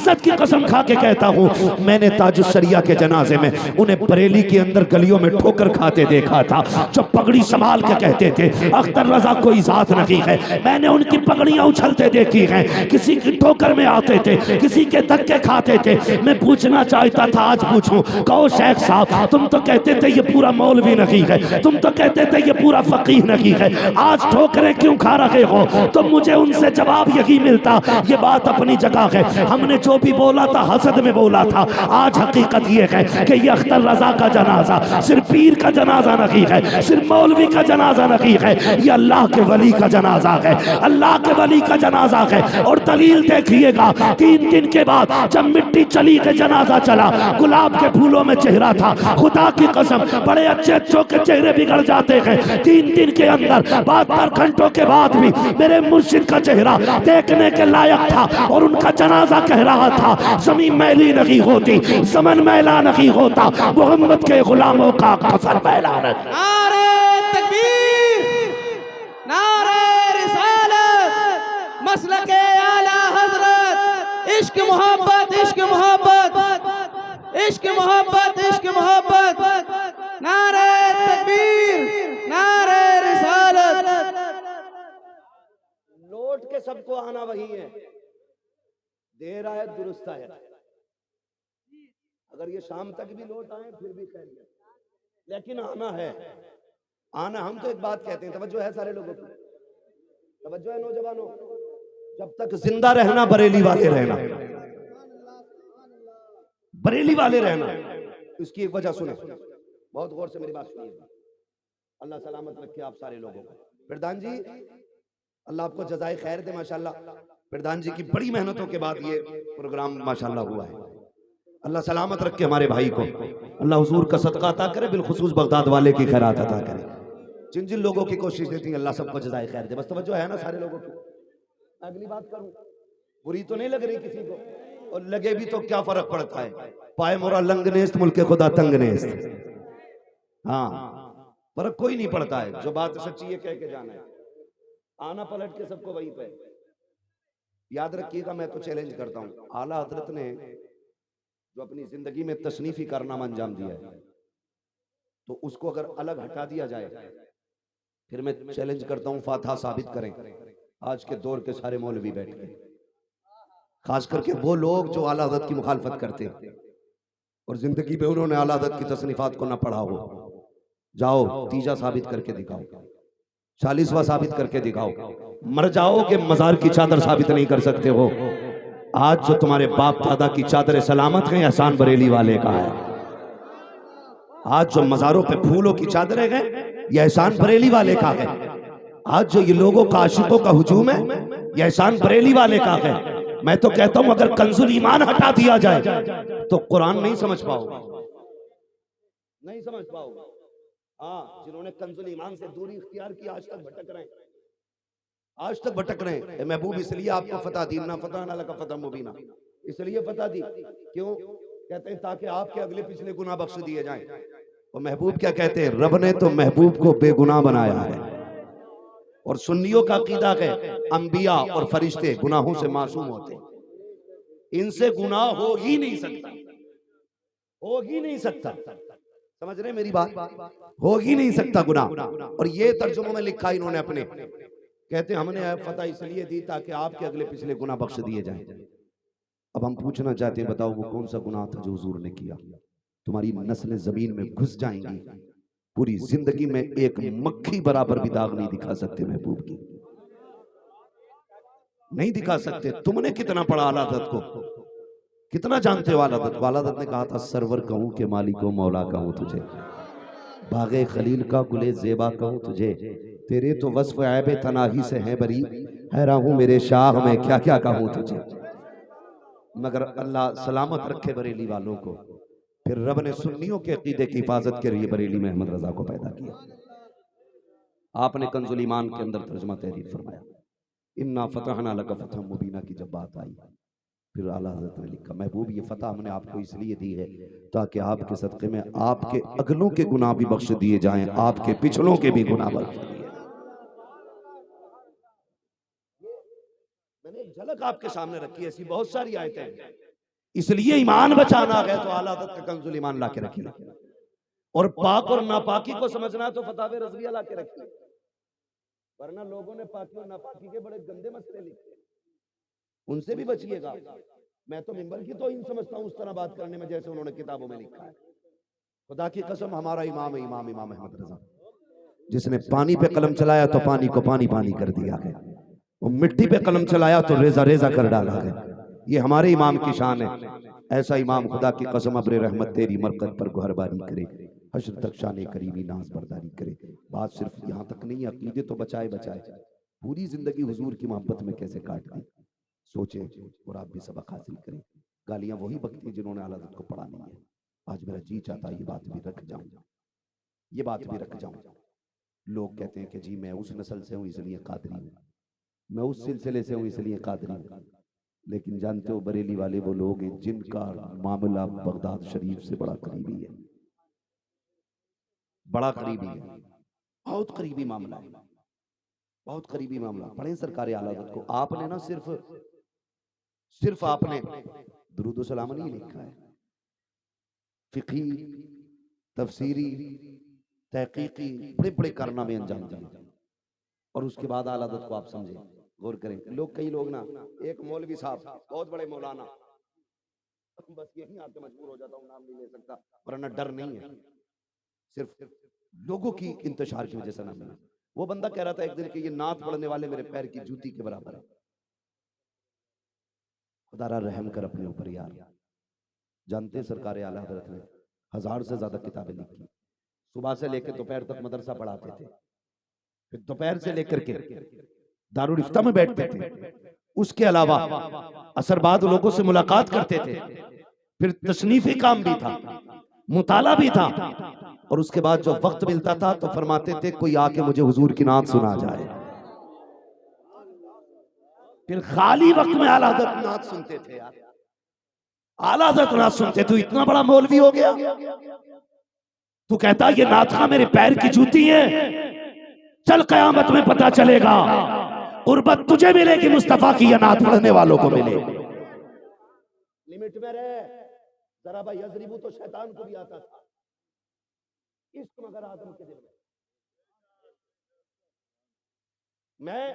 इज्जत की कसम खा के कहता हूँ, मैंने ताजुश्शरिया के जनाजे में उन्हें बरेली के अंदर गलियों में ठोकर खाते देखा था। जो पगड़ी संभाल के कहते थे अख्तर रजा कोई जात नहीं है, मैंने उनकी पगड़ियां उछलते देखी हैं। किसी की ठोकर में आते थे, किसी के धक्के खाते थे। मैं पूछना चाहता था, आज पूछूं, कहो शेख साहब, तुम तो कहते थे ये पूरा मौलवी नहीं है, तुम तो कहते थे ये पूरा फकीह नहीं है, आज ठोकरें क्यों खा रहे हो? तो मुझे उनसे जवाब यही मिलता, ये बात अपनी जगह है, हमने जो भी बोला था हसद में बोला था। आज हकीकत ये है कि ये अख्तर रजा का जनाजा सिर्फ पीर का जनाजा नहीं है, सिर्फ मौलवी का जनाजा नहीं है, ये अल्लाह के वली का जनाजा है, अल्लाह के वली का जनाजा है। और दलील देखिएगा, 3 दिन के बाद जब मिट्टी चली के जनाजा चला, गुलाब के फूलों में चेहरा था। खुदा की कसम, बड़े अच्छे अच्छों के चेहरे बिगड़ जाते हैं, 3 दिन के अंदर 72 घंटों के बाद भी मेरे मुर्शिद का चेहरा देखने के लायक था। और उनका जनाजा कह रहा था, जमीन मैली नहीं होती, ज़मन मैला नहीं होता, मोहम्मद के गुलामों का कफन मैला नहीं। नारे तकबीर, नारे रिसालत, मसलके आला हजरत, इश्क मोहब्बत, इश्क मोहब्बत, इश्क मोहब्बत, इश्क मोहब्बत, नारे तकबीर, नारे रिसालत। लौट के सबको आना वही है, देर आए दुरुस्त आए। अगर ये शाम तक भी लौट आए फिर भी खैर, लेकिन आना है, आना। हम तो एक बात कहते हैं, तवज्जो है सारे लोगों की, तवज्जो है नौजवानों, जब तक जिंदा रहना बरेली वाले रहना, बरेली वाले रहना। इसकी एक वजह सुने, बहुत गौर से मेरी बात सुनिए। अल्लाह सलामत रखे आप सारे लोगों को। प्रधान जी, अल्लाह आपको जज़ाए खैर दे। माशाल्लाह प्रधान जी की बड़ी मेहनतों के बाद ये प्रोग्राम माशाल्लाह हुआ है। अल्लाह सलामत रखे हमारे भाई को, अल्लाह हुजूर का सदका अता करे, बिलखुसूस बगदाद वाले की खैरात अता करे। जिन जिन लोगों की कोशिश देती है अल्लाह सबको जज़ाए खैर दे। बस तवज्जो है ना सारे लोगों की। अगली बात करूं, बुरी तो नहीं लग रही किसी को, और लगे भी तो क्या फर्क पड़ता है, पाए मोरा लंगनेस्त मुल्के खुदा तंगनेस्त। हाँ, फर्क कोई नहीं पड़ता है, जो बात सच्ची है कह के जाना है, आना पलट के सबको वहीं पे। याद रखिएगा, मैं तो चैलेंज करता हूं, आला हजरत ने जो अपनी जिंदगी में तसनीफी कारनामा अंजाम दिया है, तो उसको अगर अलग हटा दिया जाए, फिर मैं चैलेंज करता हूं फातहा साबित करें आज के दौर के सारे मौलवी बैठ के, खास करके वो लोग जो आला हजरत की मुखालफत करते और जिंदगी में उन्होंने आला हजरत की तसनीफात को ना पढ़ा हो। जाओ तीजा साबित करके दिखाओ, 40वां साबित करके दिखाओ, मर जाओ कि मजार की चादर साबित नहीं कर सकते हो। आज जो तुम्हारे बाप दादा की चादर सलामत है, एहसान बरेली वाले का है। आज जो मजारों पे फूलों की चादरें हैं, यह एहसान बरेली वाले का है। आज जो ये लोगों का आशिकों का हुजूम है, यह एहसान बरेली वाले का है। मैं तो कहता हूं अगर कंजुल ईमान हटा दिया जाए तो कुरान नहीं समझ पाओगे, नहीं समझ पाओगे। हाँ, जिन्होंने कंजुल ईमान से दूरी इख्तियार की आज तक भटक रहे हैं, आज तक भटक रहे हैं। महबूब इसलिए आपको फतह दी, ना फतह ना लका फतह मुबीना, इसलिए फतह दी। क्यों कहते हैं? ताकि आपके अगले पिछले गुनाह बख्श दिए जाएं। और महबूब क्या कहते हैं? रब ने तो महबूब को बेगुनाह बनाया है। और सुन्नियों का अकीदा है अंबिया और फरिश्ते गुनाहों से मासूम होते हैं, इनसे गुनाह हो ही नहीं सकता, हो ही नहीं सकता। समझ रहे मेरी बात? हो ही नहीं सकता गुनाह। और ये तर्जुमों में लिखा इन्होंने अपने, कहते हैं हमने फतह इसलिए दी ताकि आपके अगले पिछले गुनाह बख्श दिए जाएं। अब हम पूछना चाहते हैं, बताओ वो कौन सा गुनाह था जो हुजूर ने किया? तुम्हारी नस्लें जमीन में घुस जाएंगी, पूरी जिंदगी में एक मक्खी बराबर भी दाग नहीं दिखा सकते महबूब की, नहीं दिखा सकते। तुमने कितना पढ़ा आला हज़रत को, कितना जानते हो आला हज़रत को? आला हज़रत ने कहा था सरवर कहूं के मालिको मौला कहूं तुझे, बागे खलील का गुले ज़ेबा कहूं तुझे, तेरे तो वस्फ़ ऐब तनाही से है बरी, हैरान हूं मेरे शाह में क्या क्या कहूं तुझे। मगर अल्लाह सलामत रखे बरेली वालों को। फिर रब ने सुन्नियों के अकीदे की हिफाजत के लिए बरेली में अहमद रजा को पैदा किया। आपने कंजुल ईमान के अंदर तर्जुमा तहरीर फरमाया, इन्ना फतहना लका फतहम मुबीना की जब बात आई, फिर आला हज़रत ने लिखा महबूब ये फतह हमने आपको इसलिए दी है ताकि आपके सदक़े में आपके अगलों के गुनाह भी बख्श दिए जाएं, आपके पिछलों के भी गुनाह बख्श दिए। मैंने एक झलक आपके सामने रखी है, ऐसी बहुत सारी आयतें हैं। इसलिए ईमान बचाना है तो आला हज़रत का कंजुल ईमान ला के रखिए, और पाक और नापाकी को समझना तो फतावे रज़विया ला के रखिए, वरना लोगों ने पाकी और नापाकी के बड़े गंदे मसले लिखे, उनसे भी बचिएगा। मैं तो मिंबर की तौहीन समझता हूँ उस तरह बात करने में जैसे उन्होंने किताबों में लिखा है। खुदा की कसम हमारा इमाम है इमाम अहमद रजा, जिसने पानी पे कलम चलाया तो पानी को पानी पानी कर दिया है, वो मिट्टी पे कलम चलाया तो रेजा रेजा कर डाला है। ये हमारे इमाम की शान है। ऐसा इमाम खुदा की कसम अब्र रहमत तेरी मरकत पर गुहरबारी करे, हश्र तक शान करीबी नाज बरदारी करे। बात सिर्फ यहाँ तक नहीं, अकीदे तो बचाए बचाए, पूरी जिंदगी हुजूर की मोहब्बत में कैसे काट दी। सोचें और आप भी सबक हासिल करें। गालियां वही बकती जिन्होंने आला हज़रत को पढ़ा नहीं है। आज मेरा जी चाहता ये बात भी रख जाऊं, ये बात भी रख जाऊं। लोग कहते हैं कि जी मैं उस नस्ल से हूं इसलिए कादरी हूं, मैं उस सिलसिले से हूं इसलिए कादरी हूं। लेकिन जानते हो बरेली वाले वो लोग हैं जिनका मामला बगदाद शरीफ से बड़ा करीबी है, बड़ा करीबी है, बहुत करीबी मामला है, बहुत करीबी मामला। पढ़े सरकार आला हज़रत को। आपने ना सिर्फ आपने दुरूद सलाम नहीं लिखा है, फिक़ही तफसीरी तहकीकी बड़े बड़े कारनामे अंजाम दिए, और उसके बाद आला हज़रत को आप समझे, गौर करें। लोग कई लोग ना, एक मौलवी साहब बहुत बड़े मौलाना, बस यही आके मजबूर हो जाता हूँ, नाम नहीं ले सकता वरना डर नहीं है, सिर्फ लोगों की इंतशार की वजह से नाम लेना। वो बंदा कह रहा था एक दिन कि ये नात पढ़ने वाले मेरे पैर की जूती के बराबर है। खुदारा रहम कर अपने ऊपर यार। जानते सरकार आला हज़रत ने 1000 से ज्यादा किताबें लिखी, सुबह से लेकर दोपहर तक मदरसा पढ़ाते थे, फिर दोपहर से लेकर के दारुल इफ्ता में बैठते थे, उसके अलावा असर बाद लोगों से मुलाकात करते थे, फिर तसनीफी काम भी था, मुताला भी था, और उसके बाद जो वक्त मिलता था तो फरमाते थे कोई आके मुझे हुजूर की नात सुना जाए। फिर खाली वक्त में आला हज़रत नात सुनते थे यार, आला हज़रत नात सुनते। तो इतना बड़ा मौलवी हो गया, तू कहता ये नात खा मेरे पैर की जूती है। चल कयामत में पता चलेगा, कुर्बत तुझे मिलेगी मुस्तफा की या नात पढ़ने वालों को मिले। लिमिट में रहे। जरा भाई यज़रिबू तो शैतान को भी आता था, इश्क मगर आदम के दिल में। मैं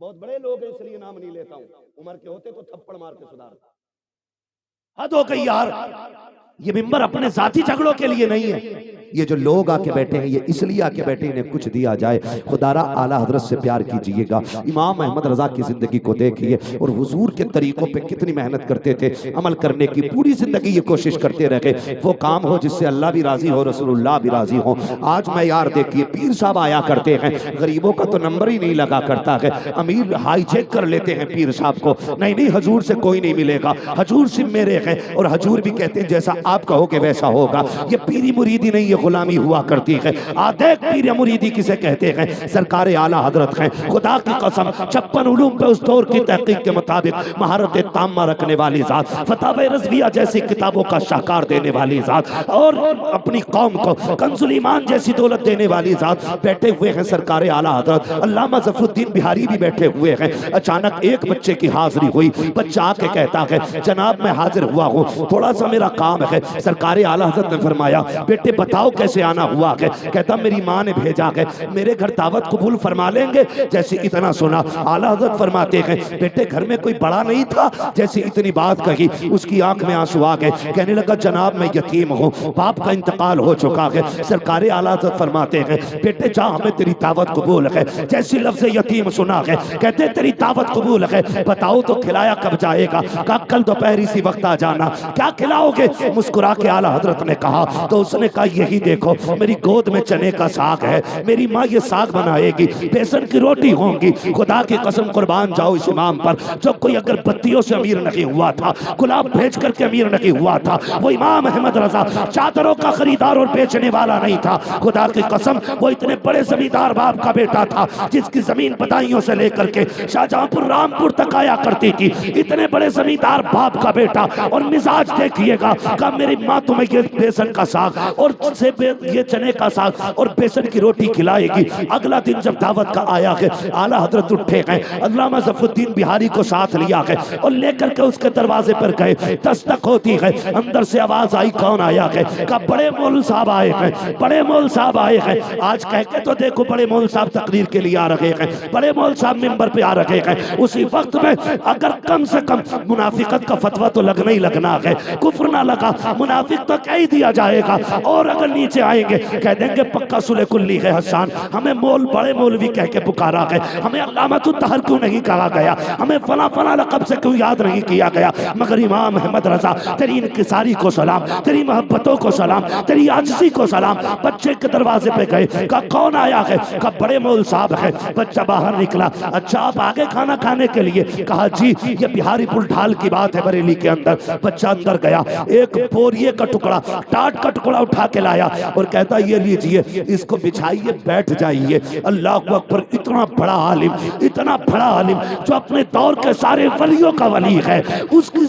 बहुत बड़े लोग हैं इसलिए नाम नहीं लेता हूं, उम्र के होते तो थप्पड़ मार के सुधारता। हद हो गई यार, ये मिंबर अपने जाती झगड़ों के लिए नहीं है। ये जो लोग आके बैठे हैं ये इसलिए आके बैठे इन्हें कुछ दिया जाए। खुदारा आला हज़रत से प्यार कीजिएगा। इमाम अहमद रजा की जिंदगी को देखिए और हुजूर के तरीकों पे कितनी मेहनत करते थे, अमल करने की पूरी जिंदगी ये कोशिश करते रहे। वो काम हो जिससे अल्लाह भी राजी हो, रसूलुल्लाह भी राजी हो। आज मैं यार देखिए पीर साहब आया करते हैं, गरीबों का तो नंबर ही नहीं लगा करता है। अमीर हाई चेक कर लेते हैं पीर साहब को, नहीं हजूर से कोई नहीं मिलेगा, हजूर सिर्फ मेरे हैं। और हजूर भी कहते हैं जैसा आप कहोगे वैसा होगा। ये पीरी मुरीदी नहीं, ये गुलामी हुआ करती है। आधे पीर मुरीदी किसे कहते हैं? सरकार आला हजरत हैं। खुदा की कसम 56 उलूम पे उस दौर की तहकीक के मुताबिक महारत तामा रखने वाली जात, फतावे रज़विया जैसी किताबों का शाहकार देने वाली जात, और अपनी कौम को कंजुल ईमान जैसी दौलत देने वाली जात बैठे हुए हैं सरकार आला हजरत। अल्लामा ज़फ़रुद्दीन बिहारी भी बैठे हुए हैं। अचानक एक बच्चे की हाजिरी हुई, बच्चा आके कहता है जनाब मैं हाजिर हुआ हूँ, थोड़ा सा मेरा काम है। सरकार आला हजरत ने फरमाया बेटे बताओ कैसे आना हुआ है? कहता मेरी माँ ने भेजा है, मेरे घर दावत कबूल फरमा लेंगे? जैसे इतना सुना आला हजरत फरमाते हैं बेटे घर में कोई बड़ा नहीं था? जैसे इतनी बात कही उसकी आंख में आंसू आ गए, कहने लगा जनाब मैं यतीम हूँ, बाप का इंतकाल हो चुका है। सरकार आला हजरत फरमाते हैं बेटे जा हमें तेरी दावत कबूल है। जैसी लफ्ज़ यतीम सुना है कहते तेरी दावत कबूल है, बताओ तो खिलाया कब जाएगा? कहा कल दोपहर इसी वक्त आ जाना। क्या खिलाओगे? मुस्कुरा के आला हजरत ने कहा, तो उसने कहा यही देखो मेरी गोद में चने का साग है, मेरी माँ ये साग बनाएगी, बेसन की रोटी होंगी। खुदा की कसम कुर्बान जाओ इस इमाम पर, जो कोई अगर बत्तियों से अमीर नहीं हुआ था, गुलाब भेज करके अमीर नहीं हुआ था, वो इमाम अहमद रजा चादरों का खरीदार और बेचने वाला नहीं था। खुदा की कसम वो इतने बड़े जमींदार बाप का बेटा था जिसकी जमीन बदायूं से लेकर के शाहजहांपुर रामपुर तक आया करती थी। इतने बड़े जमींदार बाप का बेटा, और मिजाज देखिएगा का मेरी माँ तुम्हें ये बेसन का साग और उसे ये चने का साग और बेसन की रोटी खिलाएगी। अगला दिन जब दावत का आया है, आला हजरत उठे गए, अल्लामा ज़फ़रुद्दीन बिहारी को साथ लिया गए और लेकर के उसके दरवाजे पर गए। दस्तक होती है, अंदर से आवाज आई, कौन आया है? कहा बड़े मौलवी साहब आए हैं, बड़े मौलवी साहब आए हैं। आज कह के तो देखो, बड़े मौलवी साहब तकरीर के लिए आ रहे हैं, बड़े मौलवी साहब मिंबर पे आ रहे हैं। उसी वक्त में अगर कम से कम मुनाफिकत का फतवा तो लगना ही लगना है। कुफ्र ना लगा, मुनाफिक तो कह ही दिया जाएगा। और अगर नीचे आएंगे कह देंगे पक्का सुले कुल्ली है हसन, हमें मोल बड़े मौलवी कह के पुकारा है, हमें अल्लामतु तहर क्यों नहीं कहा गया, हमें फला फला लक़ब से क्यों याद नहीं किया गया। मगर इमाम अहमद रजा, तेरी इनकिसारी को सलाम, तेरी मोहब्बतों को सलाम, तेरी आजिज़ी को सलाम। बच्चे के दरवाजे पे गए, कहा कौन आया है? कहा बड़े मौलवी साहब है। बच्चा बाहर निकला, अच्छा आप आगे खाना खाने के लिए? कहा जी, ये बिहारी पुल ढाल की बात है बरेली के अंदर। बच्चा अंदर गया, एक बोरिए का टुकड़ा, टाट का टुकड़ा उठा के लाया और कहता ये लीजिए, इसको बिछाइए, बैठ जाइए। अल्लाह अकबर, इतना बड़ा आलिम, इतना बड़ा आलिम जो अपने दौर के सारे वलियों का वली है, उसकी